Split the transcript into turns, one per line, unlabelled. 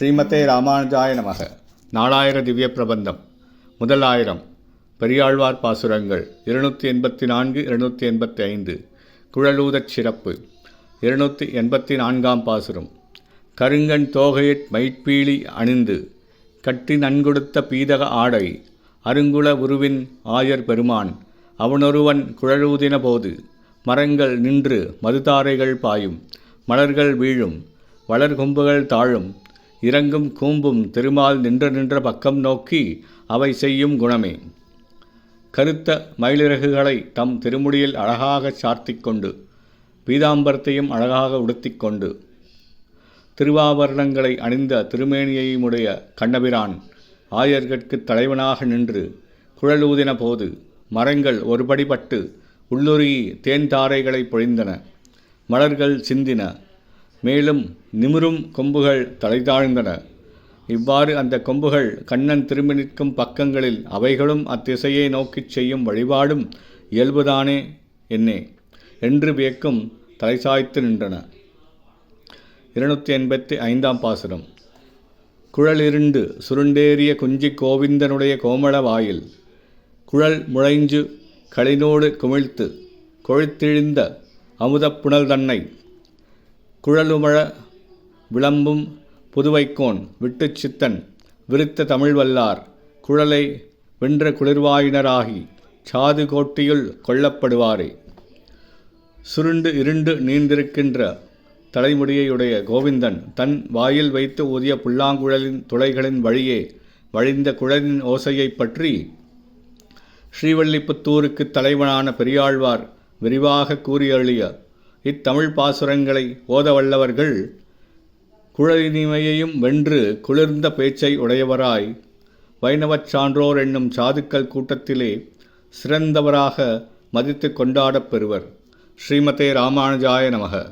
ஸ்ரீமதே ராமானுஜாய நமக. நாலாயிர திவ்ய பிரபந்தம். முதல் ஆயிரம். பெரியாழ்வார் பாசுரங்கள் 284 285. குழலூதச் சிறப்பு. 284ஆம் பாசுரம். கருங்கண் தோகையற் மயிற்பீலி அணிந்து கட்டி நன்கொடுத்த பீதக ஆடை அருங்குல உருவின் ஆயர் பெருமான் அவனொருவன் குழலூதின போது மரங்கள் நின்று மதுதாரைகள் பாயும், மலர்கள் வீழும், வளர்கொம்புகள் தாழும், இறங்கும் கூம்பும் திருமால் நின்ற பக்கம் நோக்கி அவை செய்யும் குணமே. கருத்த மயிலிறகுகளை தம் திருமுடியில் அழகாக சார்த்திக் கொண்டு பீதாம்பரத்தையும் அழகாக உடுத்திக்கொண்டு திருவாபரணங்களை அணிந்த திருமேனியையுடைய கண்ணபிரான் ஆயர்கட்கு தலைவனாக நின்று குழலூதின போது மரங்கள் ஒருபடிபட்டு உள்ளுருகி தேன்தாரைகளை பொழிந்தன, மலர்கள் சிந்தின, மேலும் நிமிரும் கொம்புகள் தலைதாழ்ந்தன. இவ்வாறு அந்த கொம்புகள் கண்ணன் திரும்பி நிற்கும் பக்கங்களில் அவைகளும் அத்திசையை நோக்கிச் செய்யும் வழிபாடும் இயல்புதானே என்னே என்று வியக்கும் தலை சாய்த்து நின்றன. 285ஆம் பாசுரம். குழலிருண்டு சுருண்டேறிய குஞ்சி கோவிந்தனுடைய கோமள வாயில் குழல் முழைஞ்சு களினோடு குமிழ்த்து கொழுத்திழிந்த அமுதப்புணல் தன்னை குழலுமழ விளம்பும் புதுவைக்கோன் விட்டுச் சித்தன் விருத்த தமிழ் வல்லார் குழலை வென்ற குளிர்வாயினராகி சாது கோட்டியுள் கொள்ளப்படுவாரே. சுருண்டு இருண்டு நீண்டிருக்கின்ற தலைமுடியையுடைய கோவிந்தன் தன் வாயில் வைத்து ஊதிய புல்லாங்குழலின் துளைகளின் வழியே வழிந்த குழலின் ஓசையைப் பற்றி ஸ்ரீவல்லிபுத்தூருக்கு தலைவனான பெரியாழ்வார் விரிவாக கூறியருளிய இத்தமிழ் பாசுரங்களை ஓதவல்லவர்கள் குழலினிமையையும் வென்று குளிர்ந்த பேச்சை உடையவராய் வைணவச் சான்றோர் என்னும் சாதுக்கள் கூட்டத்திலே சிறந்தவராக மதித்து கொண்டாடப் பெறுவர். ஸ்ரீமதே ராமானுஜாய நமக.